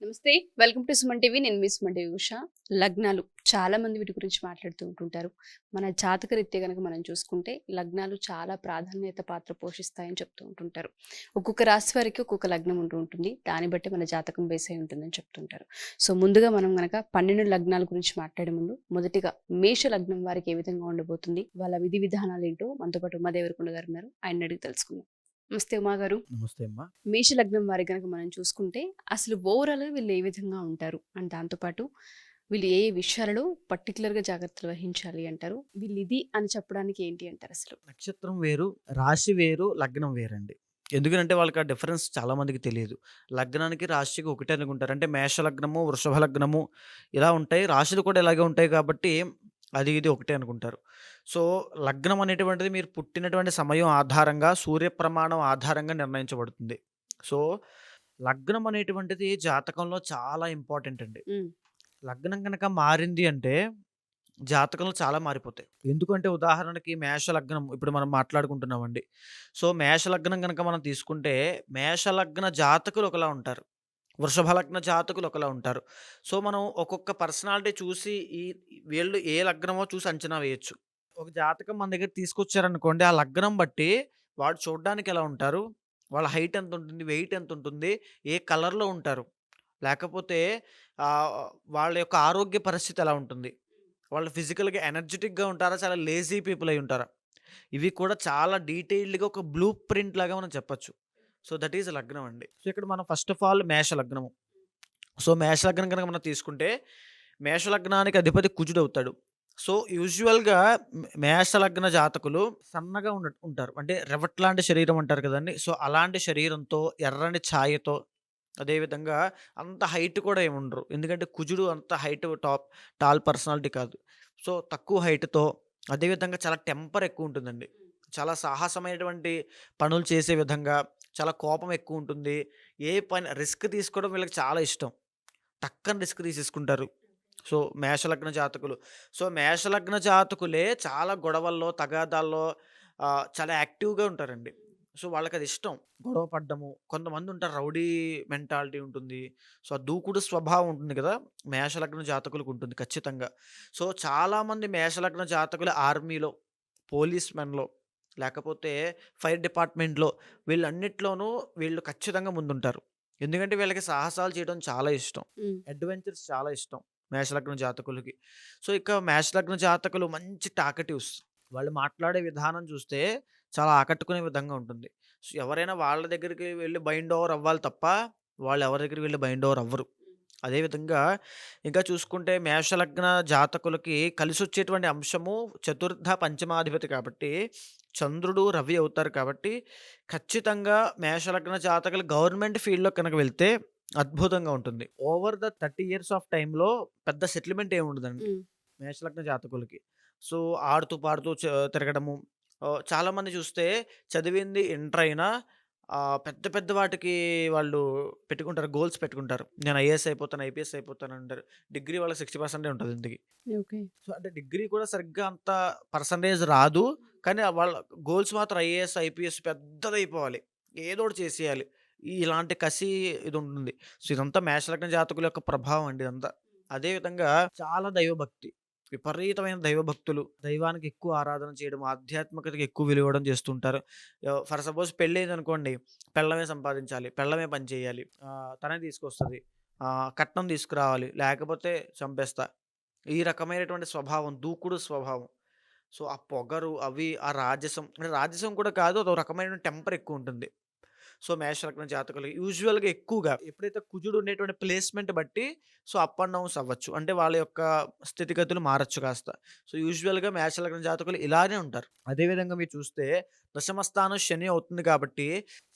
నమస్తే. Welcome to Suman TV. నేను మీ Suman TV Usha. లగ్నాలు చాలా మంది వీటి గురించి మాట్లాడుతూ ఉంటుంటారు. మన జాతకరీత్యా గనక మనం చూసుకుంటే లగ్నాలు చాలా ప్రాధాన్యత పాత్ర పోషిస్తాయని చెప్తూ ఉంటుంటారు. ఒక్కొక్క రాశి వారికి ఒక్కొక్క లగ్నం ఉంటూ ఉంటుంది. దాన్ని బట్టి మన జాతకం బేస్ అయి ఉంటుందని చెప్తుంటారు. సో ముందుగా మనం గనక 12 లగ్నాల గురించి మాట్లాడే ముందు మొదటిగా మేష లగ్నం వారికి ఏ విధంగా ఉండబోతుంది, వాళ్ళ విధి విధానాలు ఏంటో మనతో పాటు ఉమా దేవరకొండ గారు ఉన్నారు. ఆయన అడిగి తెలుసుకుందాం. నమస్తే ఉమా గారు. నమస్తే అమ్మా. మేష లగ్నం వారి గనక మనం చూసుకుంటే అసలు ఓవరాల్‌గా వీళ్ళు ఏ విధంగా ఉంటారు? అండ్ దాంతో పాటు వీళ్ళు ఏ ఏ విషయాలలో పర్టిక్యులర్‌గా జాగ్రత్తలు వహించాలి అంటారు? వీళ్ళిది అని చెప్పడానికి ఏంటి అంటారసలు? నక్షత్రం వేరు, రాశి వేరు, లగ్నం వేరండి. ఎందుకనంటే వాళ్ళకి ఆ డిఫరెన్స్ చాలా మందికి తెలీదు. లగ్నానికి, రాశికి ఒకటే అనుకుంటారు. అంటే మేష లగ్నము, వృషభ లగ్నము ఇలా ఉంటాయి. రాశులు కూడా ఇలాగే ఉంటాయి కాబట్టి అది ఇది ఒకటే అనుకుంటారు. సో, లగ్నం అనేటువంటిది మీరు పుట్టినటువంటి సమయం ఆధారంగా, సూర్య ప్రమాణం ఆధారంగా నిర్ణయించబడుతుంది. సో, లగ్నం అనేటువంటిది జాతకంలో చాలా ఇంపార్టెంట్ అండి. హ్మ్. లగ్నం గనక మారింది అంటే జాతకంలో చాలా మారిపోతాయి. ఎందుకంటే ఉదాహరణకి మేష లగ్నం ఇప్పుడు మనం మాట్లాడుకుంటున్నామండి. సో, మేష లగ్నం గనక మనం తీసుకుంటే, మేష లగ్న జాతకులు ఒకలా ఉంటారు. వృషభ లగ్న జాతకులు ఒకలా ఉంటారు. సో, మనం ఒక్కొక్క పర్సనాలిటీ చూసి వీళ్ళు ఏ లగ్నమో చూసి అంచనా వేయొచ్చు. ఒక జాతకం మన దగ్గరికి తీసుకొచ్చారనుకోండి, ఆ లగ్నం బట్టి వాడు చూడ్డానికి ఎలా ఉంటారు? వాళ్ళ హైట్ ఎంతుంటుంది? వెయిట్ ఎంతుంటుంది? ఏ కలర్‌లో ఉంటారు? లేకపోతే ఆహ్, వాళ్ళ యొక్క ఆరోగ్య పరిస్థితి ఎలా ఉంటుంది? వాళ్ళు ఫిజికల్‌గా ఎనర్జిటిక్‌గా ఉంటారా? చాలా లేజీ పీపుల్ అయ్యి ఉంటారా? ఇవి కూడా చాలా డీటెయిల్డ్‌గా ఒక బ్లూ ప్రింట్ లాగా మనం చెప్పొచ్చు. సో, దట్ ఈస్ లగ్నం అండి. సో, ఇక్కడ మనం ఫస్ట్ ఆఫ్ ఆల్ మేష లగ్నము. సో, మేష లగ్నం గనక మనం తీసుకుంటే, మేష లగ్నానికి అధిపతి కుజుడవుతాడు. సో, యూజువల్‌గా మేష లగ్న జాతకులు సన్నగా ఉంటారు. అంటే రెవెట్ లాంటి శరీరం అంటారు కదండీ! సో, అలాంటి శరీరంతో, ఎర్రని ఛాయతో, అదే విధంగా అంత హైట్ కూడా ఏముండరు. ఎందుకంటే కుజుడు అంత హైట్ టాల్ పర్సనాలిటీ కాదు. సో, తక్కువ హైట్‌తో అదే విధంగా చాలా టెంపర్ ఎక్కువుంటుందండి. చాలా సాహసమైనటువంటి పనులు చేసే విధంగా, చాలా కోపం ఎక్కువుంటుంది. ఏ పని రిస్క్ తీసుకోవడం వీళ్ళకి చాలా ఇష్టం. టక్కని రిస్క్ తీసేసుకుంటారు. సో, మేషలగ్న జాతకులు. సో, మేషలగ్న జాతకులే చాలా గొడవల్లో, తగాదాల్లో చాలా యాక్టివ్‌గా ఉంటారండి. సో, వాళ్ళకది ఇష్టం. గొడవ పడ్డము. కొంతమందుంటారు రౌడీ మెంటాలిటీ ఉంటుంది. సో, ఆ దూకుడు స్వభావం ఉంటుంది కదా! మేషలగ్న జాతకులకుంటుంది ఖచ్చితంగా. సో, చాలామంది మేషలగ్న జాతకులు ఆర్మీలో, పోలీస్ మెన్‌లో, లేకపోతే ఫైర్ డిపార్ట్‌మెంట్‌లో వీళ్ళన్నిట్లోనూ వీళ్ళు ఖచ్చితంగా ముందుంటారు. ఎందుకంటే వీళ్ళకి సాహసాలు చేయడం చాలా ఇష్టం. హ్మ్. అడ్వెంచర్స్ చాలా ఇష్టం మేషలగ్న జాతకులకి. సో, ఇక మేషలగ్న జాతకులు మంచి టాకటివ్స్. వాళ్ళు మాట్లాడే విధానం చూస్తే చాలా ఆకట్టుకునే విధంగా ఉంటుంది. సో, ఎవరైనా వాళ్ళ దగ్గరికి వెళ్లి బైండ్ ఓవర్ అవ్వాలి తప్ప, వాళ్ళు ఎవరి దగ్గరికి వెళ్లి బైండ్ ఓవర్ అవ్వరు. అదే విధంగా ఇంకా చూసుకుంటే మేషలగ్న జాతకులకి కలిసొచ్చేటువంటి అంశము చతుర్థ, పంచమాధిపతి కాబట్టి చంద్రుడు, రవి అవుతారు కాబట్టి ఖచ్చితంగా మేషలగ్న జాతకులు గవర్నమెంట్ ఫీల్డ్‌లో కనుక వెళ్తే అద్భుతంగా ఉంటుంది. ఓవర్ ద 30 ఇయర్స్ ఆఫ్ టైమ్‌లో పెద్ద సెటిల్‌మెంట్ ఏమి ఉండదండి హ్మ్. మేషలగ్న జాతకులకి. సో, ఆడుతూ పాడుతూ తిరగడము. చాలామంది చూస్తే చదివింది ఇంటర్ అయినా పెద్ద పెద్ద వాటికి వాళ్ళు పెట్టుకుంటారు. గోల్స్ పెట్టుకుంటారు. నేను ఐఏఎస్ అయిపోతాను, ఐపీఎస్ అయిపోతాను అంటారు. డిగ్రీ వాళ్ళకి 60% ఉంటది ఇంతకి. ఓకే. సో, అంటే డిగ్రీ కూడా సరిగ్గా అంత పర్సెంటేజ్ రాదు. కానీ వాళ్ళ గోల్స్ మాత్రం ఐఏఎస్, ఐపీఎస్ పెద్దదయిపోవాలి. ఏదోకటి చేసేయాలి. ఇలాంటి కసి ఇది ఉంటుంది. సో, ఇదంతా మేషలగ్న జాతకుల యొక్క ప్రభావం అండి ఇదంతా. అదే విధంగా చాలా దైవభక్తి. విపరీతమైన దైవభక్తులు. దైవానికి ఎక్కువ ఆరాధన చేయడం, ఆధ్యాత్మికతకి ఎక్కువ విలువివ్వడం చేస్తుంటారు. ఫర్ సపోజ్ పెళ్లయిందనుకోండి, పెళ్ళామే సంపాదించాలి, పెళ్ళామే పని చేయాలి, తనే తీసుకొస్తది, కట్నం తీసుకురావాలి, లేకపోతే చంపేస్తా. ఈ రకమైనటువంటి స్వభావం, దూకుడు స్వభావం. సో, ఆ పొగరు అవి, ఆ రాజసం అంటే రాజసం కూడా కాదు. అదో రకమైన టెంపర్ ఎక్కువుంటుంది. సో, మేషలగ్న జాతకులు యూజువల్‌గా ఎక్కువగా ఎప్పుడైతే కుజుడు ఉండేటువంటి ప్లేస్‌మెంట్ బట్టి సో, అప్ అండ్ డౌన్స్ అవ్వచ్చు. అంటే వాళ్ళ యొక్క స్థితిగతులు మారొచ్చు కాస్త. సో, యూజువల్‌గా మేషలగ్న జాతకులు ఇలానే ఉంటారు. అదే విధంగా మీరు చూస్తే దశమ స్థానం శని అవుతుంది కాబట్టి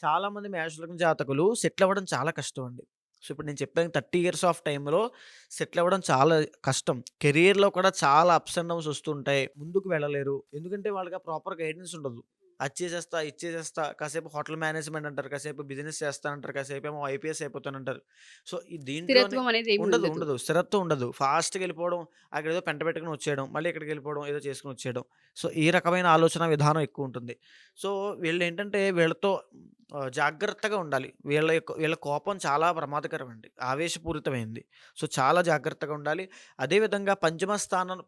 చాలామంది మేషలగ్న జాతకులు సెటిల్ అవ్వడం చాలా కష్టం అండి. సో, ఇప్పుడు నేను చెప్పాను 30 ఇయర్స్ ఆఫ్ టైమ్‌లో సెటిల్ అవ్వడం చాలా కష్టం. కెరియర్‌లో కూడా చాలా అప్స్ అండ్ డౌన్స్ వస్తుంటాయి. ముందుకు వెళ్ళలేరు. ఎందుకంటే వాళ్ళకి ఆ ప్రాపర్ గైడెన్స్ ఉండదు. అది చేసేస్తా, ఇది చేసేస్తా, కాసేపు హోటల్ మేనేజ్‌మెంట్ అంటారు, కాసేపు బిజినెస్ చేస్తానంటారు, కాసేపేమో ఐపీఎస్ అయిపోతానంటారు. సో, ఈ దీంట్లోనే స్థిరత్వం అనేది ఏమి ఉండదు, ఉండదు. ఉండదు. స్థిరత్వం ఉండదు. ఫాస్ట్‌గా ఎళ్ళిపోవడం, అక్కడేదో పెంట పెట్టుకొని వచ్చేయడం, మళ్ళీ ఇక్కడికెళ్ళిపోవడం, ఏదో చేసుకొని వచ్చేయడం. సో, ఈ రకమైన ఆలోచన విధానం ఎక్కువుంటుంది. సో, వీళ్ళేంటంటే వీళ్ళతో జాగ్రత్తగా ఉండాలి. వీళ్ళ కోపం చాలా ప్రమాదకరమండి. ఆవేశపూరితమైంది. సో, చాలా జాగ్రత్తగా ఉండాలి. అదే విధంగా పంచమ స్థానం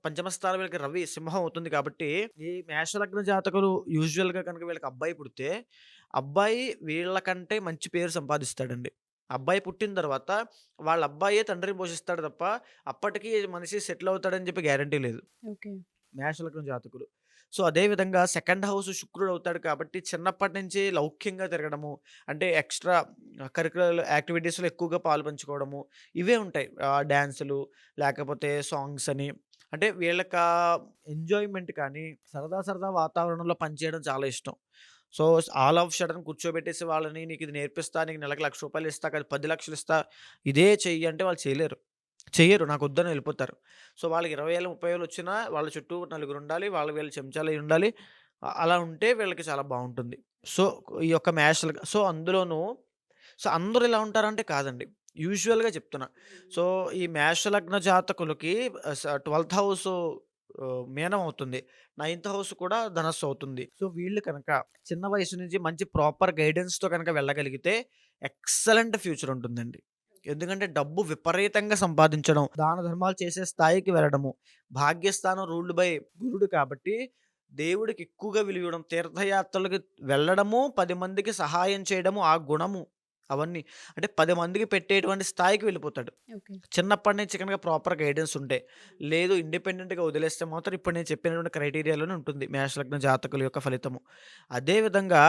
వీళ్ళకి రవి సింహం అవుతుంది కాబట్టి, ఈ మేషలగ్న జాతకులు యూజువల్‌గా కనుక వీళ్ళకి అబ్బాయి పుడితే, అబ్బాయి వీళ్ళకంటే మంచి పేరు సంపాదిస్తాడండి. అబ్బాయి పుట్టిన తర్వాత వాళ్ళ అబ్బాయే తండ్రిని పోషిస్తాడు తప్ప, అప్పటికి మనిషి సెటిల్ అవుతాడని చెప్పి గ్యారంటీ లేదు. ఓకే. మేషలగ్న జాతకులు. సో, అదే విధంగా సెకండ్ హౌస్ శుక్రుడవుతాడు కాబట్టి చిన్నప్పటి నుంచి లౌక్యంగా తిరగడము, అంటే ఎక్స్‌ట్రా కరిక్యులర్ యాక్టివిటీస్‌లో ఎక్కువగా పాలుపంచుకోవడము, ఇవే ఉంటాయి. డాన్సులు లేకపోతే సాంగ్స్ అని. అంటే వీళ్ళకా ఎంజాయ్‌మెంట్ కానీ, సరదా సరదా వాతావరణంలో పనిచేయడం చాలా ఇష్టం. సో, ఆల్ ఆఫ్ సడెన్ కూర్చోబెట్టేసి వాళ్ళని నీకిది నేర్పిస్తా, నీకు నెలకు రూ. 1,00,000 ఇస్తా, కాదు 10,00,000 ఇస్తా, ఇదే చెయ్యి అంటే వాళ్ళు చేయలేరు. చెయ్యరు. నాకొద్దని ఎళ్ళిపోతారు. సో, వాళ్ళకి 20,000, 30,000 వచ్చినా వాళ్ళ చుట్టూ నలుగురుండాలి. వాళ్ళు వీళ్ళు చెంచాలయ్యుండాలి. అలా ఉంటే వీళ్ళకి చాలా బావుంటుంది. సో, ఈ యొక్క అందులోనూ అందరూ ఇలా ఉంటారంటే కాదండి. యూజువల్‌గా చెప్తున్నా. సో, ఈ మేషలగ్న జాతకులకి 12థ్ హౌసు మీనం అవుతుంది. 9థ్ హౌస్ కూడా ధనస్సు అవుతుంది. సో, వీళ్ళు కనుక చిన్న వయసు నుంచి మంచి ప్రాపర్ గైడెన్స్‌తో కనుక వెళ్ళగలిగితే ఎక్సలెంట్ ఫ్యూచర్ ఉంటుందండి. ఎందుకంటే డబ్బు విపరీతంగా సంపాదించడం, దాన ధర్మాలు చేసే స్థాయికి వెళ్ళడము, భాగ్యస్థానం రూల్డ్ బై గురుడు కాబట్టి దేవుడికి ఎక్కువగా విలువివ్వడం, తీర్థయాత్రలకి వెళ్ళడము, 10 మందికి సహాయం చేయడము, ఆ గుణము అవన్నీ. అంటే 10 మందికి పెట్టేటువంటి స్థాయికి వెళ్ళిపోతాడు. ఓకే. చిన్నప్పటి నుంచి కనుక ప్రాపర్ గైడెన్స్ ఉంటే. లేదు ఇండిపెండెంట్‌గా వదిలేస్తే మాత్రం ఇప్పుడు నేను చెప్పినటువంటి క్రైటీరియాలోనే ఉంటుంది మేషలగ్న జాతకుల యొక్క ఫలితము. అదే విధంగా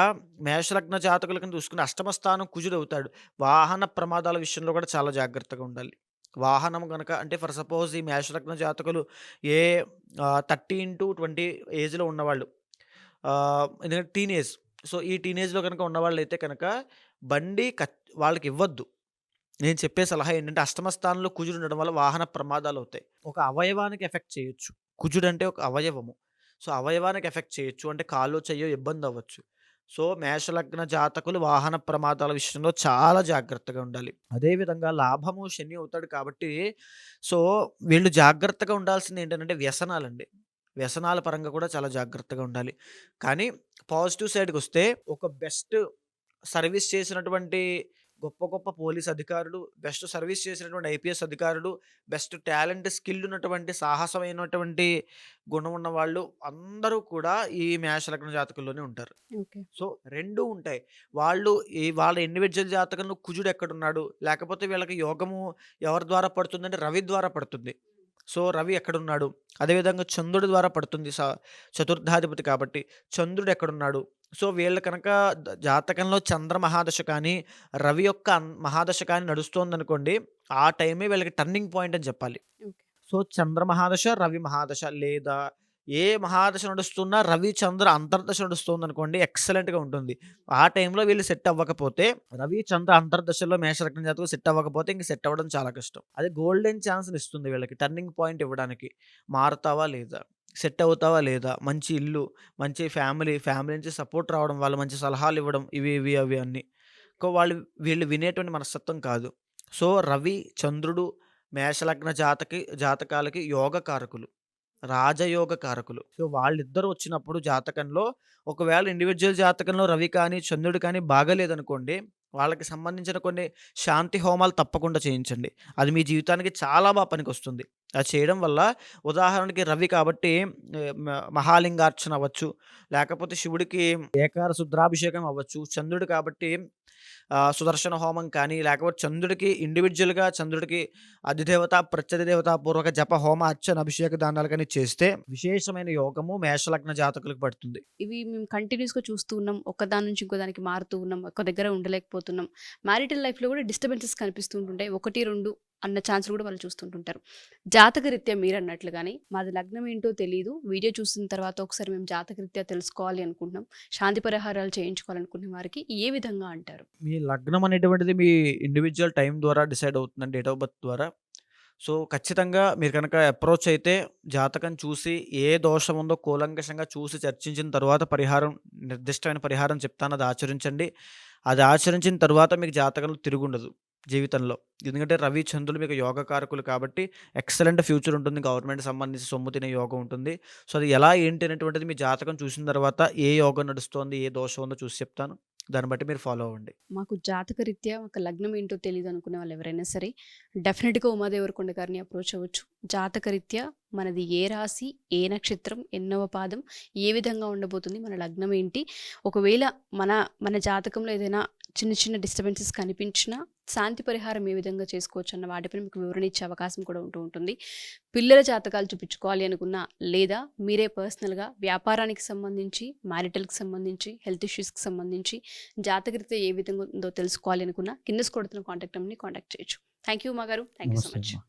మేషలగ్న జాతకులను చూసుకుంటే అష్టమ స్థానం కుజుడవుతాడు. వాహన ప్రమాదాల విషయంలో కూడా చాలా జాగ్రత్తగా ఉండాలి. వాహనం గనక అంటే ఫర్ సపోజ్ ఈ మేషలగ్న జాతకులు ఏ 30-20 ఏజ్‌లో ఉన్నవాళ్ళు. ఎందుకంటే టీనేజ్. సో, ఈ టీనేజ్‌లో గనక ఉన్నవాళ్ళైతే కనుక బండి వాళ్ళకివ్వద్దు. నేను చెప్పే సలహా ఏంటంటే, అష్టమ స్థానంలో కుజుడుండడం వల్ల వాహన ప్రమాదాలవుతాయి. ఒక అవయవానికి ఎఫెక్ట్ చేయొచ్చు. కుజుడంటే ఒక అవయవము. సో, అవయవానికి ఎఫెక్ట్ చేయొచ్చు. అంటే కాలో, చెయ్యో ఇబ్బందవ్వచ్చు. సో, మేషలగ్న జాతకులు వాహన ప్రమాదాల విషయంలో చాలా జాగ్రత్తగా ఉండాలి. అదే విధంగా లాభము శని అవుతాడు కాబట్టి, సో, వీళ్ళు జాగ్రత్తగా ఉండాల్సిందేంటనంటే వ్యసనాలండి. వ్యసనాల పరంగా కూడా చాలా జాగ్రత్తగా ఉండాలి. కానీ పాజిటివ్ సైడ్‌కొస్తే ఒక బెస్ట్ సర్విస్ చేసినటువంటి గొప్ప గొప్ప పోలీస్ అధికారులు, బెస్ట్ సర్విస్ చేసినటువంటి ఐపీఎస్ అధికారులు, బెస్ట్ టాలెంట్, స్కిల్ ఉన్నటువంటి, సాహసమైనటువంటి గుణం ఉన్నవాళ్ళు అందరూ కూడా ఈ మేష లగ్న జాతకుల్లోనే ఉంటారు. ఓకే. సో, 2 ఉంటాయి. వాళ్ళు వాళ్ళ ఇండివిడ్యువల్ జాతకంలో కుజుడు ఎక్కడున్నాడు, లేకపోతే వీళ్ళకి యోగము ఎవరి ద్వారా పడుతుందంటే రవి ద్వారా పడుతుంది. సో, రవి ఎక్కడున్నాడు? అదేవిధంగా చంద్రుడి ద్వారా పడుతుంది. చతుర్థాధిపతి కాబట్టి. చంద్రుడు ఎక్కడున్నాడు? సో, వీళ్ళు కనుక జాతకంలో చంద్ర మహాదశ కానీ, రవి యొక్క మహాదశ కానీ నడుస్తోందనుకోండి, ఆ టైమే వీళ్ళకి టర్నింగ్ పాయింట్ అని చెప్పాలి. ఓకే. సో, చంద్ర మహాదశ, రవి మహాదశ లేదా ఏ మహాదశ నడుస్తున్నా రవి, చంద్ర అంతర్దశ నడుస్తోందనుకోండి ఎక్సలెంట్‌గా ఉంటుంది. ఆ టైంలో వీళ్ళు సెట్ అవ్వకపోతే రవి, చంద్ర అంతర్దశలో మేషలగ్న జాతకులు సెట్ అవ్వకపోతే ఇంక సెట్ అవ్వడం చాలా కష్టం. అది గోల్డెన్ ఛాన్స్‌నిస్తుంది వీళ్ళకి టర్నింగ్ పాయింట్ ఇవ్వడానికి. మారతావా లేదా? సెట్ అవుతావా లేదా? మంచి ఇల్లు, మంచి ఫ్యామిలీ నుంచి సపోర్ట్ రావడం, వాళ్ళు మంచి సలహాలివ్వడం ఇవి అవి అన్నీ. వీళ్ళు వినేటువంటి మనస్తత్వం కాదు. సో, రవి, చంద్రుడు మేషలగ్న జాతకాలకి యోగ కారకులు. రాజయోగ కారకులు. సో, వాళ్ళిద్దరూ వచ్చినప్పుడు జాతకంలో ఒకవేళ ఇండివిడ్యువల్ జాతకంలో రవి కానీ, చంద్రుడు కానీ బాగాలేదనుకోండి, వాళ్ళకి సంబంధించిన కొన్ని శాంతి హోమాలు తప్పకుండా చేయించండి. అది మీ జీవితానికి చాలా పనికొస్తుంది. అది చేయడం వల్ల ఉదాహరణకి రవి కాబట్టి మహాలింగార్చన అవ్వచ్చు, లేకపోతే శివుడికి ఏకార శుద్రాభిషేకం అవ్వచ్చు. చంద్రుడు కాబట్టి సుదర్శన హోమం కానీ, లేకపోతే చంద్రుడికి అధిదేవత, ప్రత్యధిదేవత పూర్వక జప, హోమ, అర్చన, అభిషేక దానాలు గాని చేస్తే విశేషమైన యోగము మేషలగ్న జాతకులకు పడుతుంది. ఇవి మేము కంటిన్యూస్‌గా చూస్తూ ఉన్నాం. ఒకదాని నుంచి ఇంకో దానికి మారుతూ ఉన్నాం. ఒక దగ్గర ఉండలేకపోతున్నాం. మ్యారిటల్ లైఫ్‌లో కూడా డిస్టర్బెన్సెస్ కనిపిస్తూ ఉంటుంటాయి. 1, 2 అన్న ఛాన్స్‌లు కూడా వాళ్ళు చూస్తుంటుంటారు. జాతకరీత్యా మీరన్నట్లుగానే మాది లగ్నం ఏంటో తెలీదు. వీడియో చూసిన తర్వాత ఒకసారి మేము జాతకరీత్యా తెలుసుకోవాలి అనుకుంటున్నాం. శాంతి పరిహారాలు చేయించుకోవాలనుకునే వారికి ఏ విధంగా అంటారు? మీ లగ్నం అనేటువంటిది మీ ఇండివిడ్యువల్ టైం ద్వారా డిసైడ్ అవుతుందండి. డేట్ ఆఫ్ బర్త్ ద్వారా. సో, ఖచ్చితంగా మీరు కనుక అప్రోచ్ అయితే జాతకం చూసి ఏ దోషం ఉందో కూలంకషంగా చూసి చర్చించిన తర్వాత నిర్దిష్టమైన పరిహారం చెప్తాను. అది ఆచరించండి. అది ఆచరించిన తరువాత మీకు జాతకంలో తిరుగుండదు జీవితంలో. ఎందుకంటే రవి, చంద్రులు మీకు యోగకారకులు కాబట్టి ఎక్సలెంట్ ఫ్యూచర్ ఉంటుంది. గవర్నమెంట్‌కి సంబంధించి సొమ్ము తినే యోగం ఉంటుంది. సో, అది ఎలా ఏంటి అనేటువంటిది మీ జాతకం చూసిన తర్వాత ఏ యోగం నడుస్తోంది, ఏ దోషం ఉందో చూసి చెప్తాను. దాన్ని బట్టి మీరు ఫాలో అవ్వండి. మాకు జాతకరీత్యా ఒక లగ్నం ఏంటో తెలీదు అనుకునే వాళ్ళు ఎవరైనా సరే డెఫినెట్‌గా ఉమాదేవరకొండ గారిని అప్రోచ్ అవ్వచ్చు. జాతకరీత్యా మనది ఏ రాశి, ఏ నక్షత్రం, ఎన్నవ పాదం, ఏ విధంగా ఉండబోతుంది, మన లగ్నం ఏంటి, ఒకవేళ మన మన జాతకంలో ఏదైనా చిన్న చిన్న డిస్టర్బెన్సెస్ కనిపించినా శాంతి పరిహారం ఏ విధంగా చేసుకోవచ్చు అన్న వాటిపైన మీకు వివరణ ఇచ్చే అవకాశం కూడా ఉంటుంది. పిల్లల జాతకాలు చూపించుకోవాలి అనుకున్నా, లేదా మీరే పర్సనల్‌గా వ్యాపారానికి సంబంధించి, మ్యారిటల్‌కి సంబంధించి, హెల్త్ ఇష్యూస్‌కి సంబంధించి జాతకరీత్యా ఏ విధంగా ఉందో తెలుసుకోవాలి అనుకున్నా కింద స్క్రోల్ అవుతున్న కాంటాక్ట్ నెంబర్‌ని కాంటాక్ట్ చేయొచ్చు. థ్యాంక్ యూ ఉమా గారు. థ్యాంక్ యూ సో నమస్తే మచ్. అమ్మా.